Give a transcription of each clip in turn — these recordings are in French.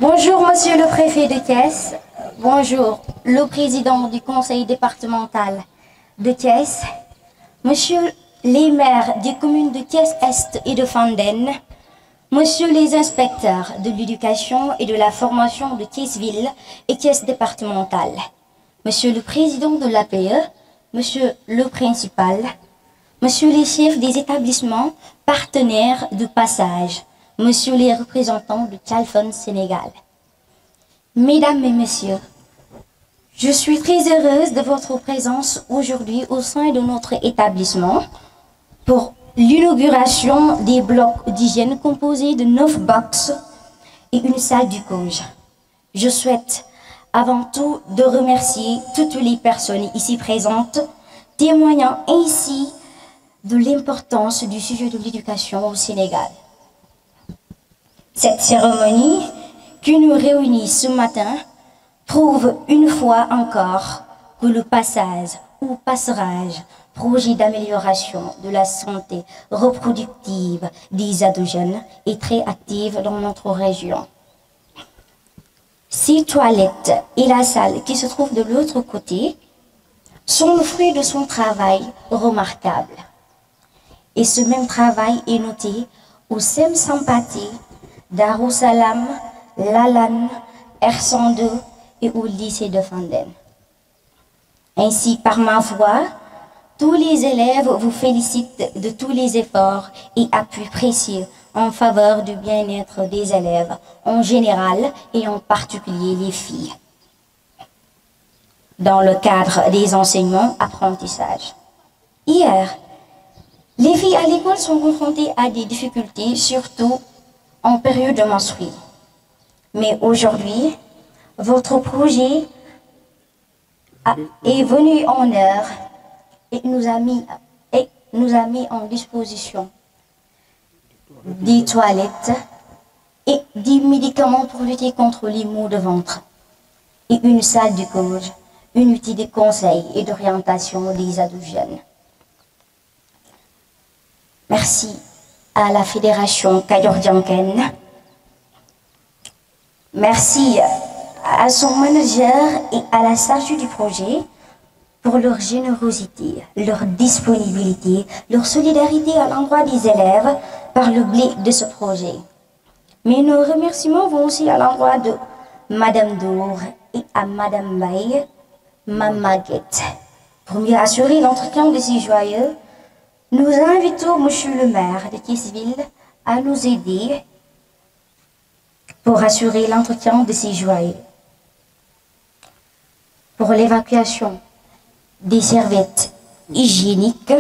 Bonjour, monsieur le préfet de Thiès. Bonjour, le président du conseil départemental de Thiès. Monsieur les maires des communes de Thiès-Est et de Fandène. Monsieur les inspecteurs de l'éducation et de la formation de Thiès-Ville et Thiès départementale. Monsieur le président de l'APE. Monsieur le principal. Monsieur les chefs des établissements partenaires de passage. Monsieur les représentants de Chalfon Sénégal. Mesdames et messieurs, je suis très heureuse de votre présence aujourd'hui au sein de notre établissement pour l'inauguration des blocs d'hygiène composés de 9 box et une salle du COJ. Je souhaite avant tout de remercier toutes les personnes ici présentes, témoignant ainsi de l'importance du sujet de l'éducation au Sénégal. Cette cérémonie qui nous réunit ce matin prouve une fois encore que le passage ou passerage, projet d'amélioration de la santé reproductive des ados-jeunes, est très actif dans notre région. Ces toilettes et la salle qui se trouve de l'autre côté sont le fruit de son travail remarquable. Et ce même travail est noté au SEM Sampathé, Darussalam, Lalan, R102 et au lycée de Fandène. Ainsi, par ma voix, tous les élèves vous félicitent de tous les efforts et appuis précieux en faveur du bien-être des élèves en général et en particulier les filles, dans le cadre des enseignements-apprentissages. Hier, les filles à l'école sont confrontées à des difficultés, surtout en période de menstrues. Mais aujourd'hui, votre projet est venu en heure et nous a mis en disposition des toilettes et des médicaments pour lutter contre les maux de ventre et une salle du COJ, une unité de conseil et d'orientation des ados jeunes. Merci à la Fédération Kayor-Dianken. Merci à son manager et à la chargée du projet pour leur générosité, leur disponibilité, leur solidarité à l'endroit des élèves par le biais de ce projet. Mais nos remerciements vont aussi à l'endroit de Madame Dour et à Madame Baye, Mamaguette. Pour mieux assurer l'entretien de ces joyeux, nous invitons Monsieur le maire de Thiès-Ville à nous aider pour assurer l'entretien de ces joyeux. Pour l'évacuation des serviettes hygiéniques,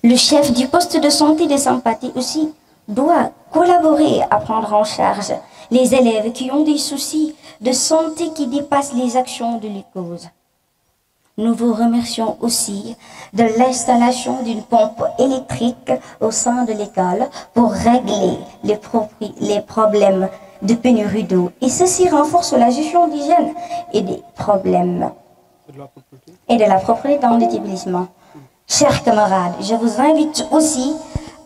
le chef du poste de santé de Sampathé aussi doit collaborer à prendre en charge les élèves qui ont des soucis de santé qui dépassent les actions de l'UCOSE. Nous vous remercions aussi de l'installation d'une pompe électrique au sein de l'école pour régler les problèmes de pénurie d'eau. Et ceci renforce la gestion d'hygiène et des problèmes et de la propreté dans l'établissement. Chers camarades, je vous invite aussi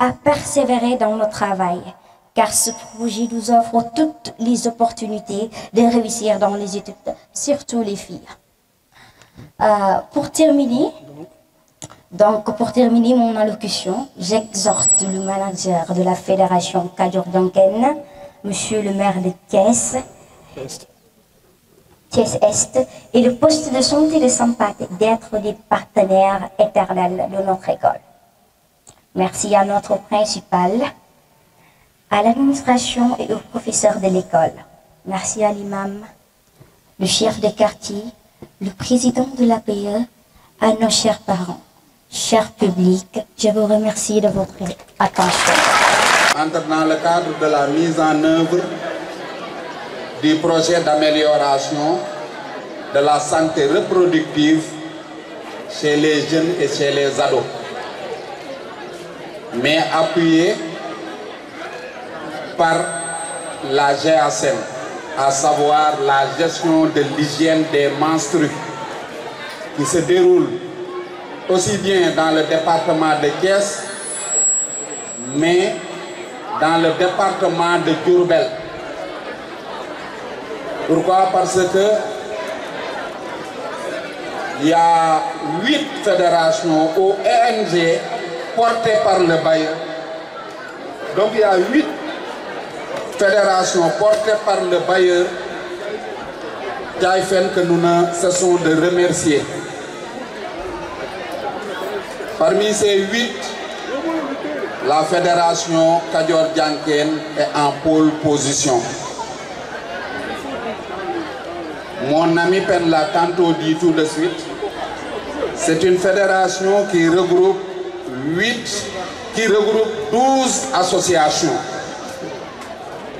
à persévérer dans notre travail, car ce projet nous offre toutes les opportunités de réussir dans les études, surtout les filles. Pour terminer mon allocution, j'exhorte le manager de la Fédération Kayor-Dianken, Monsieur le maire de Thiès-Est et le poste de santé de Sampathé d'être des partenaires éternels de notre école. Merci à notre principal, à l'administration et aux professeurs de l'école. Merci à l'imam, le chef de quartier, le président de l'APE, à nos chers parents, chers publics, je vous remercie de votre attention. Entre dans le cadre de la mise en œuvre du projet d'amélioration de la santé reproductive chez les jeunes et chez les ados, mais appuyé par la GACM, à savoir la gestion de l'hygiène des menstrues, qui se déroule aussi bien dans le département de Thiès, mais dans le département de Diourbel. Pourquoi? Parce que il y a 8 fédérations ou ONG portées par le bailleur. Donc il y a 8 fédérations portées par le bailleur que nous ne cessons de remercier. Parmi ces 8, la fédération Kadior Dianken est en pole position. Mon ami Pen l'a tantôt dit tout de suite. C'est une fédération qui regroupe 12 associations.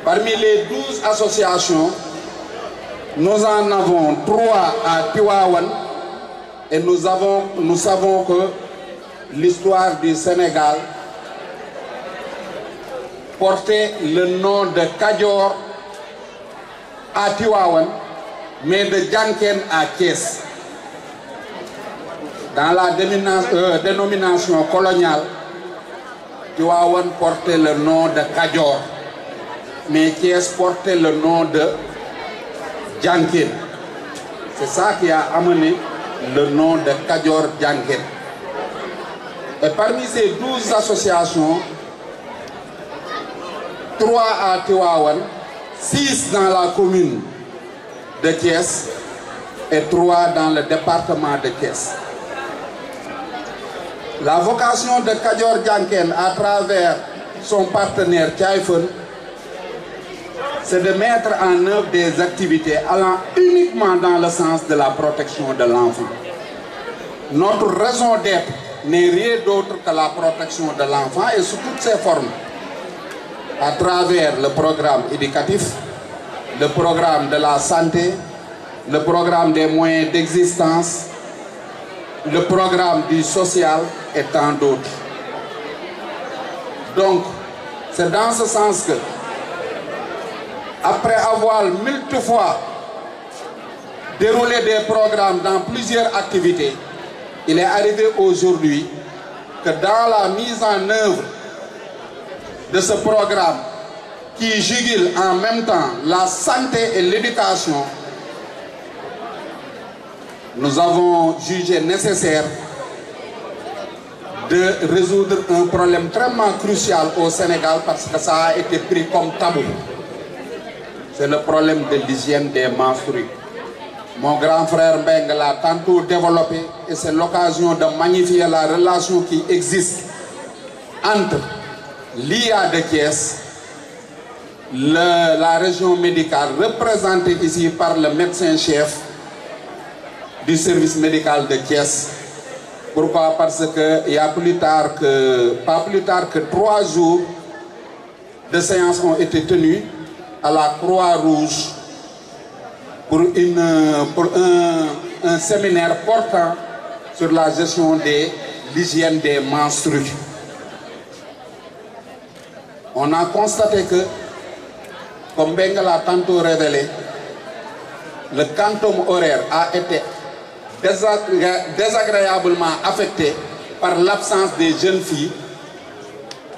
Parmi les 12 associations, nous en avons 3 à Tivaouane et nous savons que l'histoire du Sénégal portait le nom de Kadior à Tivaouane, mais de Dianken à Thiès. Dans la dénomination coloniale, Tivaouane portait le nom de Kadior, mais Thiès portait le nom de Dianken. C'est ça qui a amené le nom de Kadior Dianken. Et parmi ces 12 associations, 3 à Tivaouane, 6 dans la commune de Thiès et 3 dans le département de Thiès. La vocation de Kadior Dianken à travers son partenaire Tchaïfun, c'est de mettre en œuvre des activités allant uniquement dans le sens de la protection de l'enfant. Notre raison d'être n'est rien d'autre que la protection de l'enfant et sous toutes ses formes, à travers le programme éducatif, le programme de la santé, le programme des moyens d'existence, le programme du social et tant d'autres. Donc, c'est dans ce sens que, après avoir multiple fois déroulé des programmes dans plusieurs activités, il est arrivé aujourd'hui que dans la mise en œuvre de ce programme qui jugule en même temps la santé et l'éducation, nous avons jugé nécessaire de résoudre un problème très crucial au Sénégal parce que ça a été pris comme tabou. C'est le problème de l'hygiène des menstrues. Mon grand frère Mbeng l'a tantôt développé et c'est l'occasion de magnifier la relation qui existe entre l'IA de Thiès, la région médicale représentée ici par le médecin-chef du service médical de Thiès. Pourquoi? Parce que il y a pas plus tard que 3 jours de séances ont été tenues à la Croix-Rouge pour un séminaire portant sur la gestion de l'hygiène des menstrues. On a constaté que, comme Benga l'a tantôt révélé, le quantum horaire a été désagréablement affecté par l'absence des jeunes filles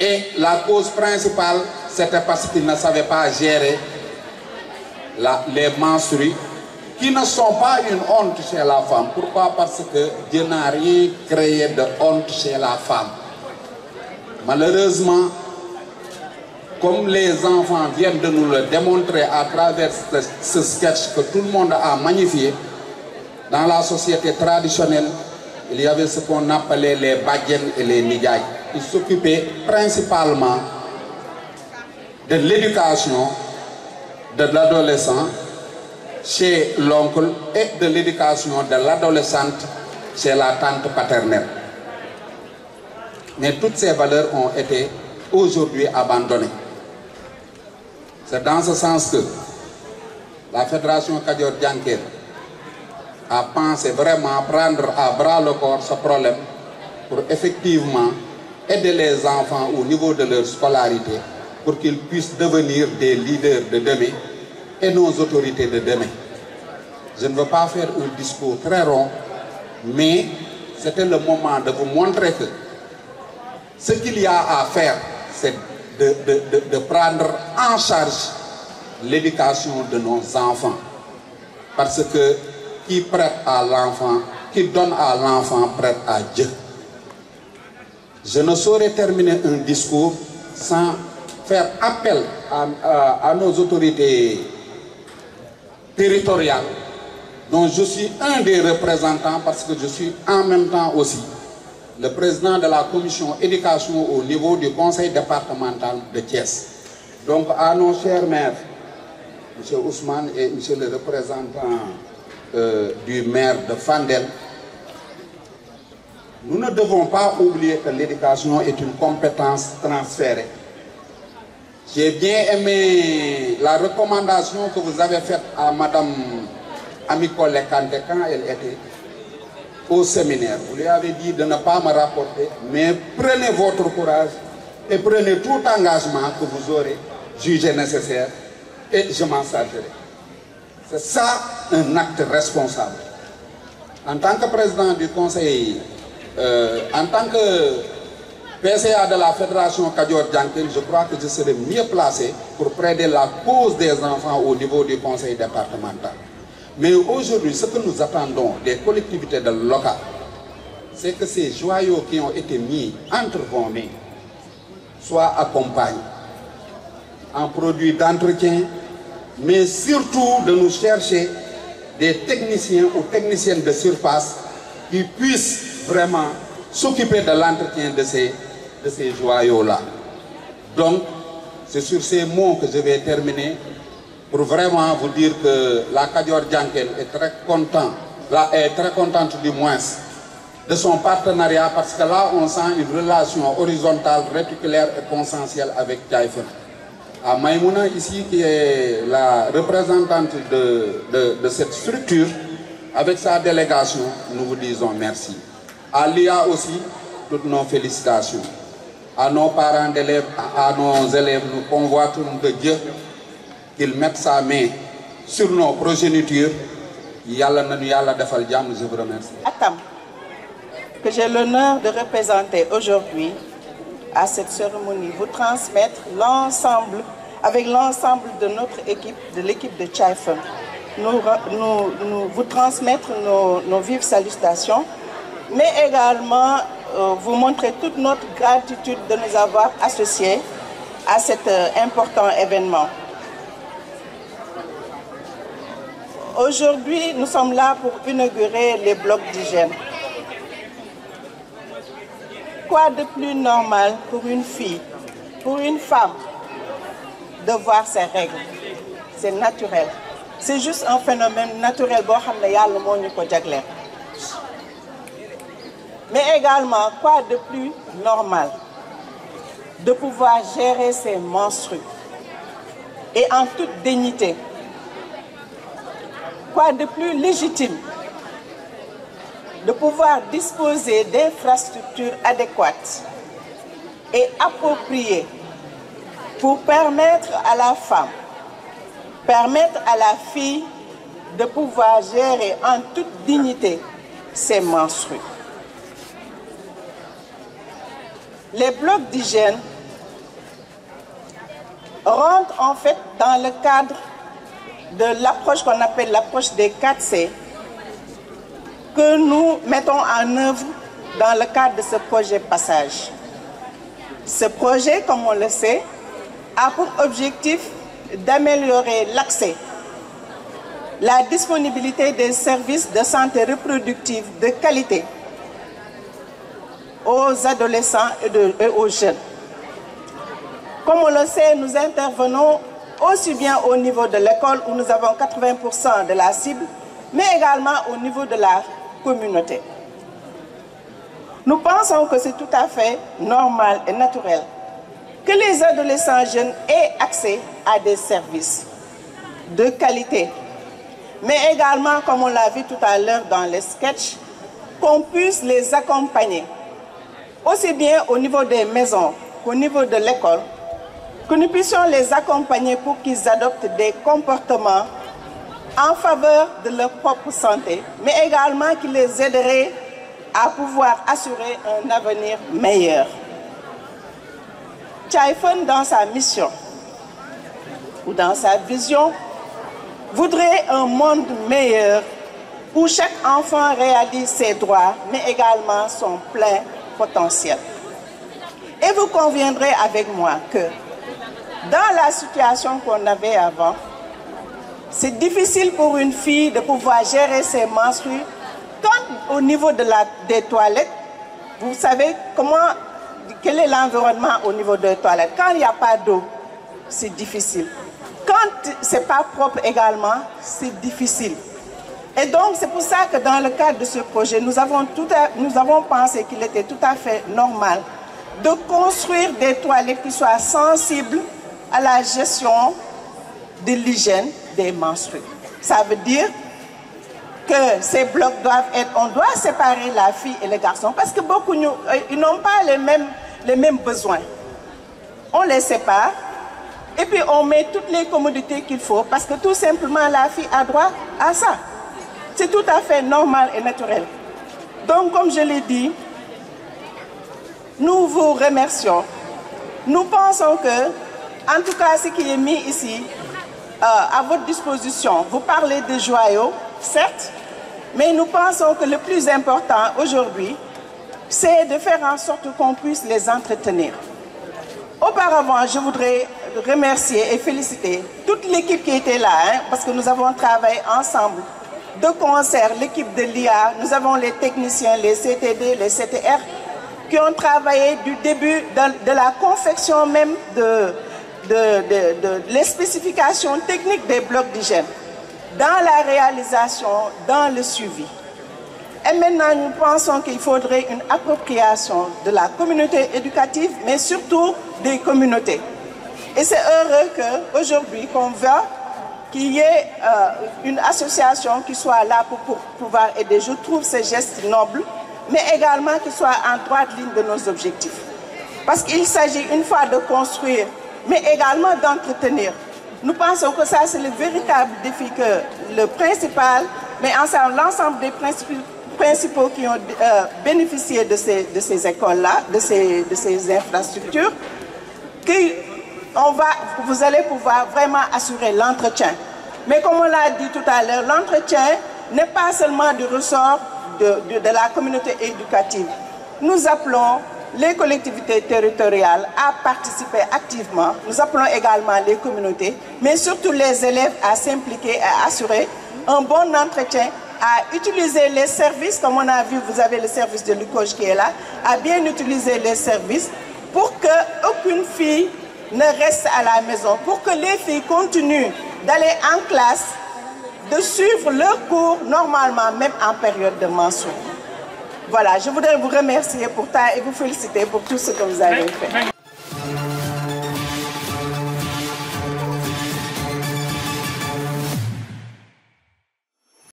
et la cause principale, c'était parce qu'ils ne savaient pas gérer les menstrues qui ne sont pas une honte chez la femme. Pourquoi? Parce que Dieu n'a rien créé de honte chez la femme. Malheureusement, comme les enfants viennent de nous le démontrer à travers ce sketch que tout le monde a magnifié, dans la société traditionnelle, il y avait ce qu'on appelait les badjen et les nidjaï. Ils s'occupaient principalement de l'éducation de l'adolescent chez l'oncle et de l'éducation de l'adolescente chez la tante paternelle. Mais toutes ces valeurs ont été aujourd'hui abandonnées. C'est dans ce sens que la Fédération Kadior Dianken a pensé vraiment prendre à bras le corps ce problème pour effectivement aider les enfants au niveau de leur scolarité pour qu'ils puissent devenir des leaders de demain et nos autorités de demain. Je ne veux pas faire un discours très rond, mais c'était le moment de vous montrer que ce qu'il y a à faire, c'est de prendre en charge l'éducation de nos enfants. Parce que qui prête à l'enfant, qui donne à l'enfant, prête à Dieu. Je ne saurais terminer un discours sans faire appel à nos autorités territoriales, dont je suis un des représentants parce que je suis en même temps aussi le président de la commission éducation au niveau du conseil départemental de Thiès. Donc à nos chers maires, M. Ousmane et M. le représentant du maire de Fandel, nous ne devons pas oublier que l'éducation est une compétence transférée. J'ai bien aimé la recommandation que vous avez faite à Mme Amicole Lekante quand elle était au séminaire. Vous lui avez dit de ne pas me rapporter, mais prenez votre courage et prenez tout engagement que vous aurez jugé nécessaire et je m'en chargerai. C'est ça un acte responsable. En tant que président du conseil, en tant que PCA de la Fédération Kadior-Djanké, je crois que je serai mieux placé pour prêter la cause des enfants au niveau du conseil départemental. Mais aujourd'hui, ce que nous attendons des collectivités locales, c'est que ces joyaux qui ont été mis entre vos mains soient accompagnés en produits d'entretien, mais surtout de nous chercher des techniciens ou techniciennes de surface qui puissent vraiment s'occuper de l'entretien de ces joyaux-là. Donc, c'est sur ces mots que je vais terminer pour vraiment vous dire que la Kadior-Djanké est très contente du moins de son partenariat parce que là, on sent une relation horizontale, réticulaire et consensuelle avec Tchaïfen. À Maïmouna, ici, qui est la représentante de cette structure, avec sa délégation, nous vous disons merci. À l'IA aussi, toutes nos félicitations. À nos parents d'élèves, à nos élèves, nous convoitons de Dieu qu'il mette sa main sur nos progénitures. Yalla nanu yalla defal jàmm, je vous remercie. Atam, que j'ai l'honneur de représenter aujourd'hui à cette cérémonie, vous transmettre l'ensemble, avec l'ensemble de notre équipe, de l'équipe de Tchaïfen, vous transmettre nos vives salutations, mais également vous montrer toute notre gratitude de nous avoir associés à cet important événement. Aujourd'hui, nous sommes là pour inaugurer les blocs d'hygiène. Quoi de plus normal pour une fille, pour une femme, de voir ses règles? C'est naturel. C'est juste un phénomène naturel. Mais également, quoi de plus normal de pouvoir gérer ses menstrues et en toute dignité? Quoi de plus légitime de pouvoir disposer d'infrastructures adéquates et appropriées pour permettre à la femme, permettre à la fille de pouvoir gérer en toute dignité ses menstrues. Les blocs d'hygiène rentrent en fait dans le cadre de l'approche qu'on appelle l'approche des 4C que nous mettons en œuvre dans le cadre de ce projet Passage. Ce projet, comme on le sait, a pour objectif d'améliorer l'accès, la disponibilité des services de santé reproductive de qualité aux adolescents et aux jeunes. Comme on le sait, nous intervenons aussi bien au niveau de l'école où nous avons 80% de la cible, mais également au niveau de la communauté. Nous pensons que c'est tout à fait normal et naturel que les adolescents jeunes aient accès à des services de qualité, mais également, comme on l'a vu tout à l'heure dans les sketchs, qu'on puisse les accompagner, aussi bien au niveau des maisons qu'au niveau de l'école, que nous puissions les accompagner pour qu'ils adoptent des comportements en faveur de leur propre santé, mais également qui les aideraient à pouvoir assurer un avenir meilleur. Tchaïfen, dans sa mission ou dans sa vision, voudrait un monde meilleur où chaque enfant réalise ses droits, mais également son plein potentiel. Et vous conviendrez avec moi que dans la situation qu'on avait avant, c'est difficile pour une fille de pouvoir gérer ses menstrues. Quand au niveau des toilettes, vous savez quel est l'environnement au niveau des toilettes. Quand il n'y a pas d'eau, c'est difficile. Quand ce n'est pas propre également, c'est difficile. Et donc, c'est pour ça que dans le cadre de ce projet, nous avons pensé qu'il était tout à fait normal de construire des toilettes qui soient sensibles à la gestion de l'hygiène des menstrues. Ça veut dire que ces blocs on doit séparer la fille et le garçon parce que beaucoup ils n'ont pas les mêmes besoins. On les sépare et puis on met toutes les commodités qu'il faut parce que tout simplement la fille a droit à ça. C'est tout à fait normal et naturel. Donc, comme je l'ai dit, nous vous remercions. Nous pensons que, en tout cas, ce qui est mis ici à votre disposition, vous parlez de joyaux, certes, mais nous pensons que le plus important aujourd'hui, c'est de faire en sorte qu'on puisse les entretenir. Auparavant, je voudrais remercier et féliciter toute l'équipe qui était là, parce que nous avons travaillé ensemble, de concert, l'équipe de l'IA, nous avons les techniciens, les CTD, les CTR, qui ont travaillé du début de la confection même les spécifications techniques des blocs d'hygiène, dans la réalisation, dans le suivi. Et maintenant, nous pensons qu'il faudrait une appropriation de la communauté éducative, mais surtout des communautés. Et c'est heureux qu'aujourd'hui, qu'on voit qu'il y ait une association qui soit là pour pouvoir aider. Je trouve ce geste noble, mais également qu'il soit en droite ligne de nos objectifs. Parce qu'il s'agit une fois de construire, mais également d'entretenir. Nous pensons que ça, c'est le véritable défi que le principal, mais ensemble, l'ensemble des principaux qui ont bénéficié de ces écoles-là, de ces infrastructures, vous allez pouvoir vraiment assurer l'entretien. Mais comme on l'a dit tout à l'heure, l'entretien n'est pas seulement du ressort de la communauté éducative. Nous appelons les collectivités territoriales à participer activement. Nous appelons également les communautés, mais surtout les élèves à s'impliquer et à assurer un bon entretien, à utiliser les services, comme on a vu, vous avez le service de l'UCOJ qui est là, à bien utiliser les services pour qu'aucune fille ne reste à la maison, pour que les filles continuent d'aller en classe, de suivre leur cours normalement, même en période de menstruation. Voilà, je voudrais vous remercier pour ça et vous féliciter pour tout ce que vous avez fait.